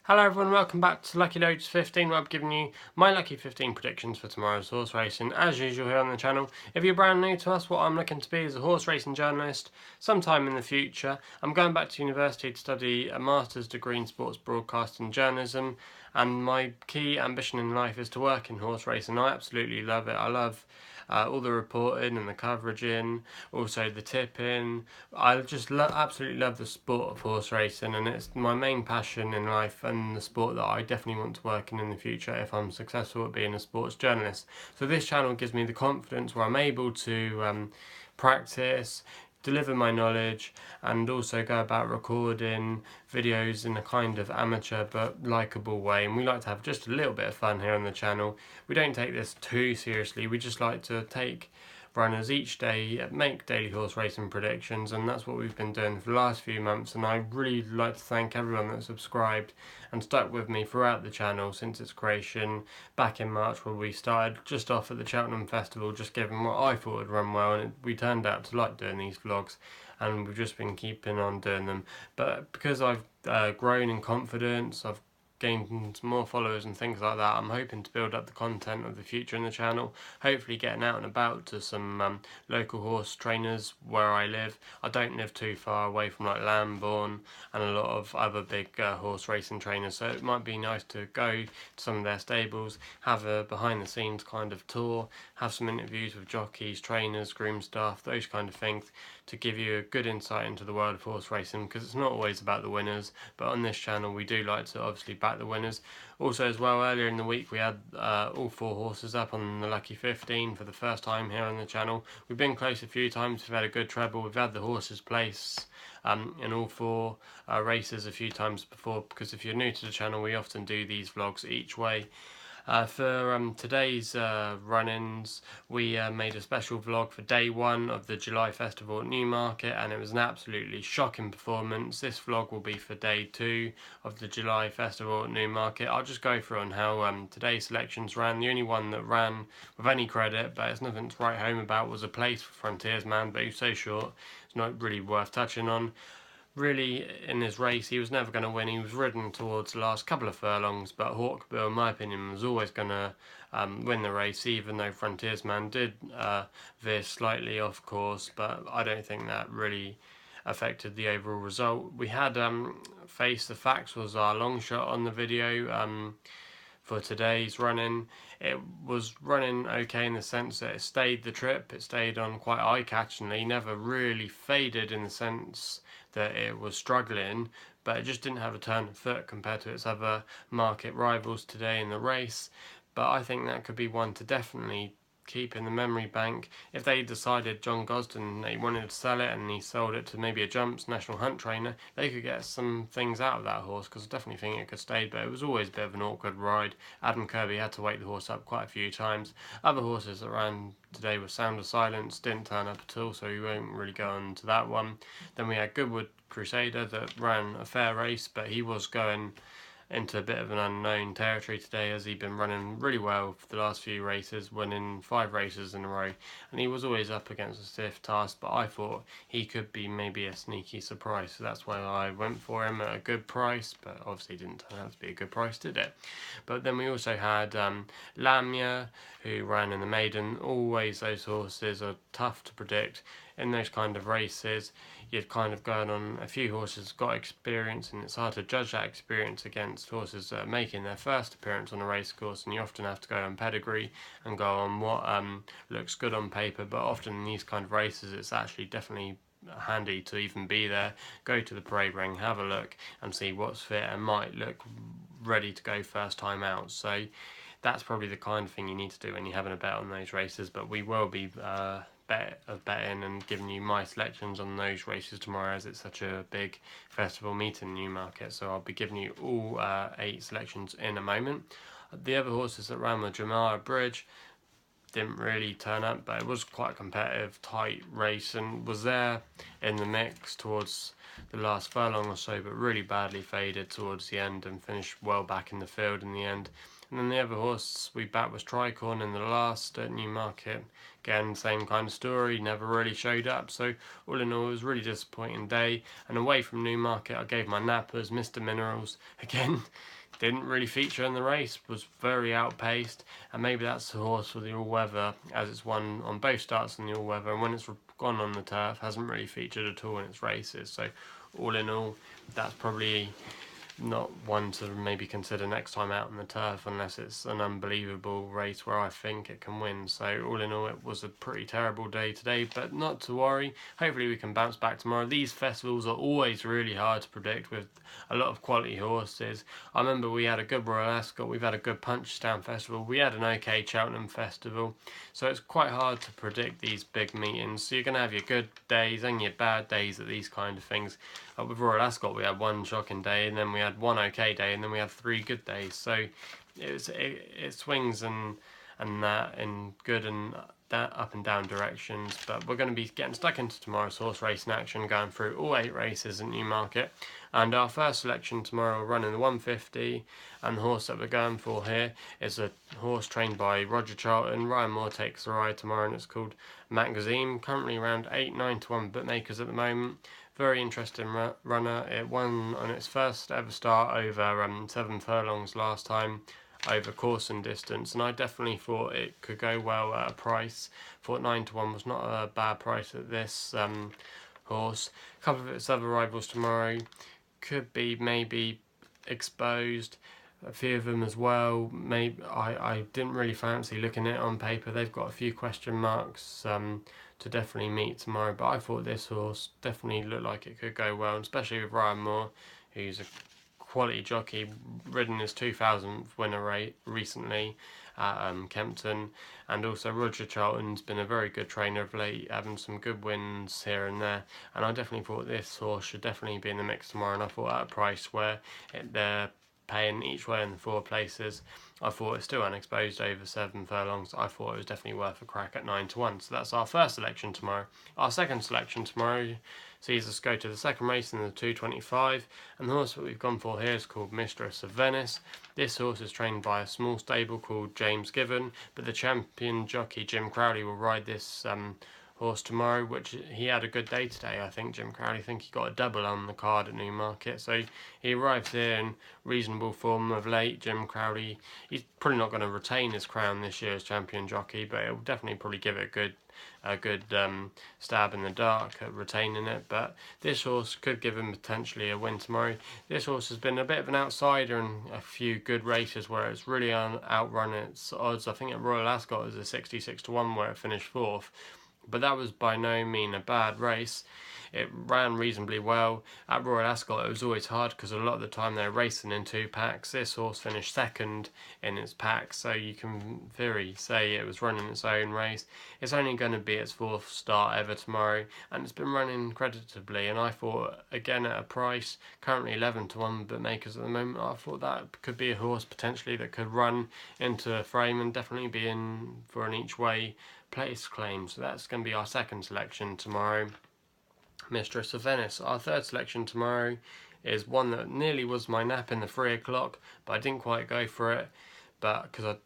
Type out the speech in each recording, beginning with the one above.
Hello everyone, welcome back to Lucky Loads 15, where I'm giving you my Lucky 15 predictions for tomorrow's horse racing, as usual here on the channel. If you're brand new to us, what I'm looking to be is a horse racing journalist sometime in the future. I'm going back to university to study a master's degree in sports broadcasting journalism, and my key ambition in life is to work in horse racing. I absolutely love it. I love all the reporting and the coverage in, also the tipping. I just absolutely love the sport of horse racing, and it's my main passion in life and the sport that I definitely want to work in the future if I'm successful at being a sports journalist. So this channel gives me the confidence where I'm able to practice, deliver my knowledge, and also go about recording videos in a kind of amateur but likeable way. And we like to have just a little bit of fun here on the channel. We don't take this too seriously, we just like to take runners each day, make daily horse racing predictions, and that's what we've been doing for the last few months. And I really like to thank everyone that subscribed and stuck with me throughout the channel since its creation back in March, where we started just off at the Cheltenham Festival, just giving what I thought would run well, and we turned out to like doing these vlogs, and we've just been keeping on doing them. But because I've grown in confidence, I've gained more followers and things like that, I'm hoping to build up the content of the future in the channel, hopefully getting out and about to some local horse trainers where I live. I don't live too far away from like Lambourne and a lot of other big horse racing trainers, so it might be nice to go to some of their stables, have a behind the scenes kind of tour, have some interviews with jockeys, trainers, groom staff, those kind of things, to give you a good insight into the world of horse racing, because it's not always about the winners, but on this channel we do like to obviously back the winners. Also as well, earlier in the week we had all 4 horses up on the Lucky 15 for the first time here on the channel. We've been close a few times, we've had a good treble, we've had the horses place in all 4 races a few times before, because if you're new to the channel we often do these vlogs each way. For today's run-ins, we made a special vlog for day 1 of the July festival at Newmarket, and it was an absolutely shocking performance. This vlog will be for day 2 of the July festival at Newmarket. I'll just go through on how today's selections ran. The only one that ran with any credit, but it's nothing to write home about, was a place for Frontiersman, but he was so short, it's not really worth touching on. Really, in his race, he was never going to win. He was ridden towards the last couple of furlongs, but Hawkbill, in my opinion, was always going to win the race, even though Frontiersman did veer slightly off course, but I don't think that really affected the overall result. We had Face the Facts was our long shot on the video for today's running. It was running okay in the sense that it stayed the trip, it stayed on quite eye-catchingly, never really faded in the sense that it was struggling, but it just didn't have a turn of foot compared to its other market rivals today in the race. But I think that could be one to definitely keep in the memory bank. If they decided John Gosden, they wanted to sell it and he sold it to maybe a Jumps National Hunt trainer, they could get some things out of that horse, because I definitely think it could stay, but it was always a bit of an awkward ride. Adam Kirby had to wake the horse up quite a few times. Other horses that ran today were Sound of Silence, didn't turn up at all, so we won't really go on to that one. Then we had Goodwood Crusader that ran a fair race, but he was going into a bit of an unknown territory today, as he'd been running really well for the last few races, winning 5 races in a row, and he was always up against a stiff task, but I thought he could be maybe a sneaky surprise, so that's why I went for him at a good price, but obviously it didn't turn out to be a good price, did it? But then we also had Lamia, who ran in the maiden. Always those horses are tough to predict in those kind of races. You've kind of gone on a few horses got experience, and it's hard to judge that experience against horses that are making their first appearance on a race course, and you often have to go on pedigree and go on what looks good on paper, but often in these kind of races it's actually definitely handy to even be there, go to the parade ring, have a look and see what's fit and might look ready to go first time out. So that's probably the kind of thing you need to do when you're having a bet on those races, but we will be betting and giving you my selections on those races tomorrow, as it's such a big festival meet in Newmarket, so I'll be giving you all 8 selections in a moment. The other horses that ran with Jamara Bridge didn't really turn up, but it was quite a competitive, tight race and was there in the mix towards the last furlong or so, but really badly faded towards the end and finished well back in the field in the end. And then the other horse we backed was Tricorn in the last at Newmarket. again, same kind of story, never really showed up. So all in all, it was a really disappointing day. And away from Newmarket, I gave my nappers Mr. Minerals. Again, didn't really feature in the race, was very outpaced, and maybe that's the horse for the all-weather, as it's won on both starts in the all-weather, and when it's gone on the turf, hasn't really featured at all in its races. So all in all, that's probably not one to maybe consider next time out on the turf, unless it's an unbelievable race where I think it can win. So all in all, it was a pretty terrible day today, but not to worry. Hopefully we can bounce back tomorrow. These festivals are always really hard to predict with a lot of quality horses. I remember we had a good Royal Ascot, we've had a good Punchestown festival, we had an okay Cheltenham festival, so it's quite hard to predict these big meetings. So you're going to have your good days and your bad days at these kind of things. With Royal Ascot we had one shocking day, and then we had one okay day, and then we had 3 good days. So it swings and that in good and that up and down directions. But we're going to be getting stuck into tomorrow's horse racing action, going through all 8 races at Newmarket. And our first selection tomorrow will run in the 150, and the horse that we're going for here is a horse trained by Roger Charlton. Ryan Moore takes the ride tomorrow, and it's called Makzeem, currently around 8-9 to 1 bookmakers at the moment. Very interesting runner. It won on its first ever start over 7 furlongs last time, over course and distance, and I definitely thought it could go well at a price. Thought 9 to 1 was not a bad price at this horse. A couple of its other rivals tomorrow could be maybe exposed, a few of them as well. Maybe I didn't really fancy looking at it on paper. They've got a few question marks to definitely meet tomorrow, but I thought this horse definitely looked like it could go well, especially with Ryan Moore, who's a quality jockey, ridden his 2000th winner rate recently at Kempton, and also Roger Charlton's been a very good trainer of late, having some good wins here and there, and I definitely thought this horse should definitely be in the mix tomorrow. And I thought at a price where they're paying each way in the 4 places, I thought it's still unexposed over 7 furlongs. I thought it was definitely worth a crack at 9 to 1. So that's our first selection tomorrow. Our second selection tomorrow sees us go to the second race in the 225, and the horse that we've gone for here is called Mistress of Venice. This horse is trained by a small stable called James Given, but the champion jockey Jim Crowley will ride this horse tomorrow, which he had a good day today. I think Jim Crowley, I think he got a double on the card at Newmarket, so he arrives here in reasonable form of late. Jim Crowley, he's probably not going to retain his crown this year as champion jockey, but it'll definitely probably give it a good stab in the dark at retaining it. But this horse could give him potentially a win tomorrow. This horse has been a bit of an outsider in a few good races where it's really outrun its odds. I think at Royal Ascot it was a 66 to 1 where it finished 4th. But that was by no means a bad race. It ran reasonably well. At Royal Ascot it was always hard because a lot of the time they're racing in 2 packs. This horse finished 2nd in its pack, so you can in theory say it was running its own race. It's only going to be its 4th start ever tomorrow, and it's been running creditably, and I thought, again at a price, currently 11 to 1 bookmakers at the moment, I thought that could be a horse potentially that could run into a frame and definitely be in for an each way place claim. So that's going to be our second selection tomorrow, Mistress of Venice. Our third selection tomorrow is one that nearly was my nap in the 3 o'clock, but I didn't quite go for it, but because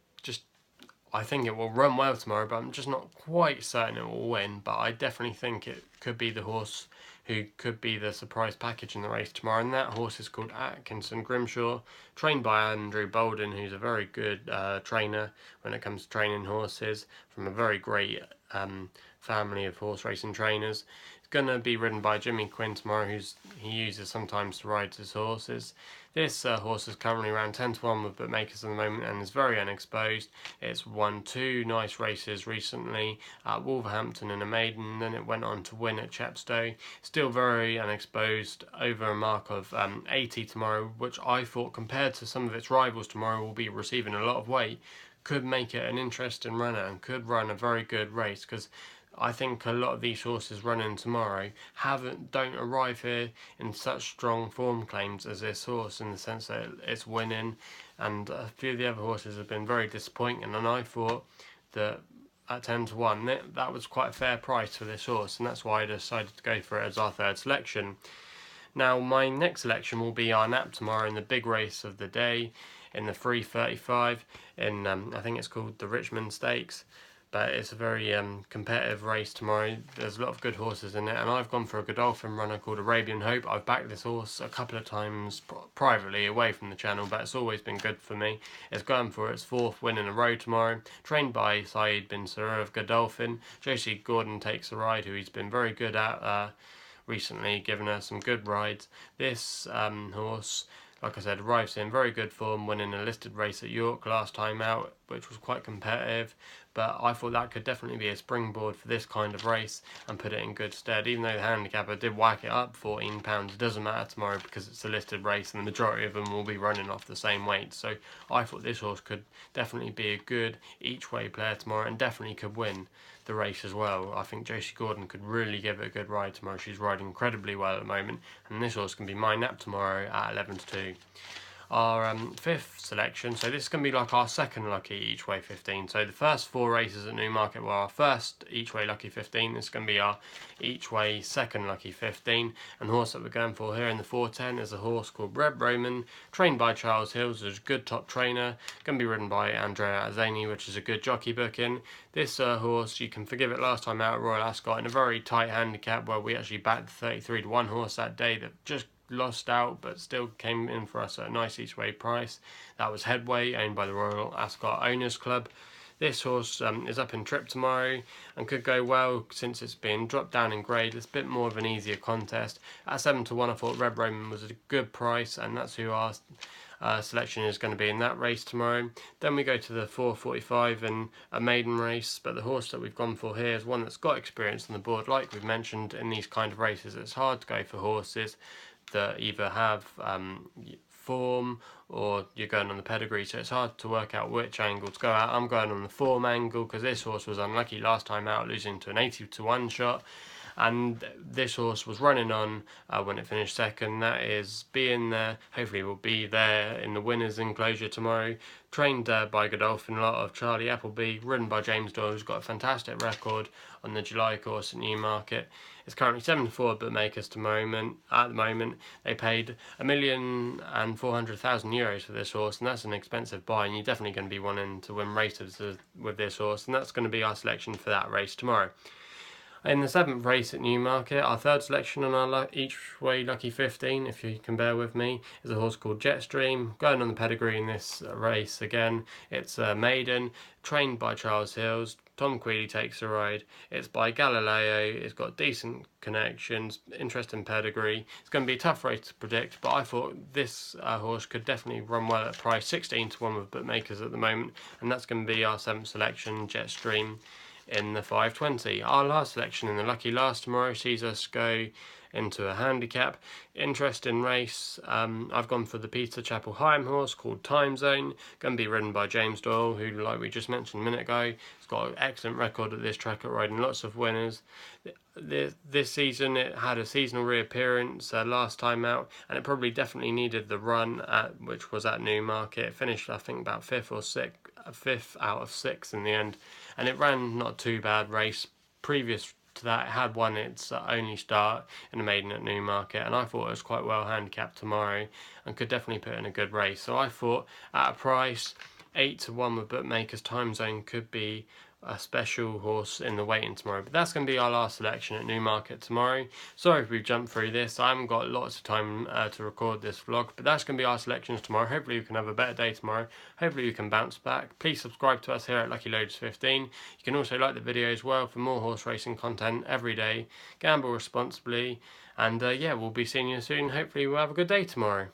I think it will run well tomorrow, but I'm just not quite certain it will win. But I definitely think it could be the horse who could be the surprise package in the race tomorrow, and that horse is called Atkinson Grimshaw, trained by Andrew Bolden, who's a very good trainer when it comes to training horses, from a very great family of horse racing trainers. It's going to be ridden by Jimmy Quinn tomorrow, he uses sometimes to ride his horses. This horse is currently around 10 to 1 with bookmakers at the moment and is very unexposed. It's won 2 nice races recently at Wolverhampton in a maiden, then it went on to win at Chepstow. Still very unexposed, over a mark of 80 tomorrow, which I thought compared to some of its rivals tomorrow will be receiving a lot of weight, could make it an interesting runner and could run a very good race, because I think a lot of these horses running tomorrow don't arrive here in such strong form claims as this horse, in the sense that it's winning, and a few of the other horses have been very disappointing, and I thought that at 10 to 1 that was quite a fair price for this horse, and that's why I decided to go for it as our third selection. Now my next selection will be our nap tomorrow in the big race of the day, in the 3:35 in I think it's called the Richmond Stakes. but it's a very competitive race tomorrow. There's a lot of good horses in it, and I've gone for a Godolphin runner called Arabian Hope. I've backed this horse a couple of times privately away from the channel, but it's always been good for me. It's going for its 4th win in a row tomorrow, trained by Saeed bin Sarur of Godolphin. Josie Gordon takes a ride, who he's been very good at recently, giving her some good rides. This horse, like I said, arrives in very good form, winning a listed race at York last time out, which was quite competitive, but I thought that could definitely be a springboard for this kind of race and put it in good stead. Even though the handicapper did whack it up £14, it doesn't matter tomorrow because it's a listed race and the majority of them will be running off the same weight. So I thought this horse could definitely be a good each way player tomorrow and definitely could win the race as well. I think Josie Gordon could really give it a good ride tomorrow. She's riding incredibly well at the moment, and this horse can be my nap tomorrow at 11-2. Our 5th selection, so this is going to be like our second lucky each way 15. So the first 4 races at Newmarket were our first each way lucky 15. This is going to be our each way second lucky 15. And the horse that we're going for here in the 410 is a horse called Red Roman, trained by Charles Hills, who's a good top trainer. Going to be ridden by Andrea Azani, which is a good jockey booking. This horse, you can forgive it last time out at Royal Ascot in a very tight handicap where we actually backed the 33-1 horse that day that just lost out but still came in for us at a nice each way price. That was Headway, owned by the Royal Ascot Owners Club. This horse is up in trip tomorrow and could go well since it's been dropped down in grade. It's a bit more of an easier contest. At 7-1 I thought Red Roman was a good price, and that's who our selection is going to be in that race tomorrow. Then we go to the 4:45 and a maiden race, but the horse that we've gone for here is one that's got experience on the board. Like we've mentioned in these kind of races, it's hard to go for horses that either have form or you're going on the pedigree, so it's hard to work out which angle to go at. I'm going on the form angle because this horse was unlucky last time out, losing to an 80-1 shot, and this horse was running on when it finished second. That is being there, hopefully will be there in the winners enclosure tomorrow. Trained by Godolphin, a lot of Charlie Appleby, ridden by James Doyle, who's got a fantastic record on the July course at Newmarket. It's currently 7-4 bookmakers at the moment. They paid €1,400,000 for this horse, and that's an expensive buy, and you're definitely going to be wanting to win races with this horse, and that's going to be our selection for that race tomorrow. In the 7th race at Newmarket, our 3rd selection on our each way lucky 15, if you can bear with me, is a horse called Jetstream. Going on the pedigree in this race again, it's a maiden, trained by Charles Hills. Tom Queally takes a ride. It's by Galileo. It's got decent connections, interesting pedigree. It's going to be a tough race to predict, but I thought this horse could definitely run well at price 16-1 with bookmakers at the moment, and that's going to be our 7th selection, Jetstream, in the 5:20. Our last selection in the lucky last tomorrow sees us go into a handicap. Interesting race. I've gone for the Peter Chapel Higham horse called Timezone. Going to be ridden by James Doyle, who, like we just mentioned a minute ago, has got an excellent record at this track at riding lots of winners. This season it had a seasonal reappearance last time out, and it probably definitely needed the run which was at Newmarket. It finished I think about 5th out of 6 in the end, and it ran not too bad race. Previous to that, it had won its only start in a maiden at Newmarket, and I thought it was quite well handicapped tomorrow and could definitely put in a good race. So I thought at a price 8-1 with bookmakers, Timezone could be a special horse in the waiting tomorrow. But that's going to be our last selection at Newmarket tomorrow. Sorry if we've jumped through this. I haven't got lots of time to record this vlog, but that's going to be our selections tomorrow. Hopefully we can have a better day tomorrow. Hopefully we can bounce back. Please subscribe to us here at Lucky Loads 15. You can also like the video as well for more horse racing content every day. Gamble responsibly, and yeah, we'll be seeing you soon. Hopefully we'll have a good day tomorrow.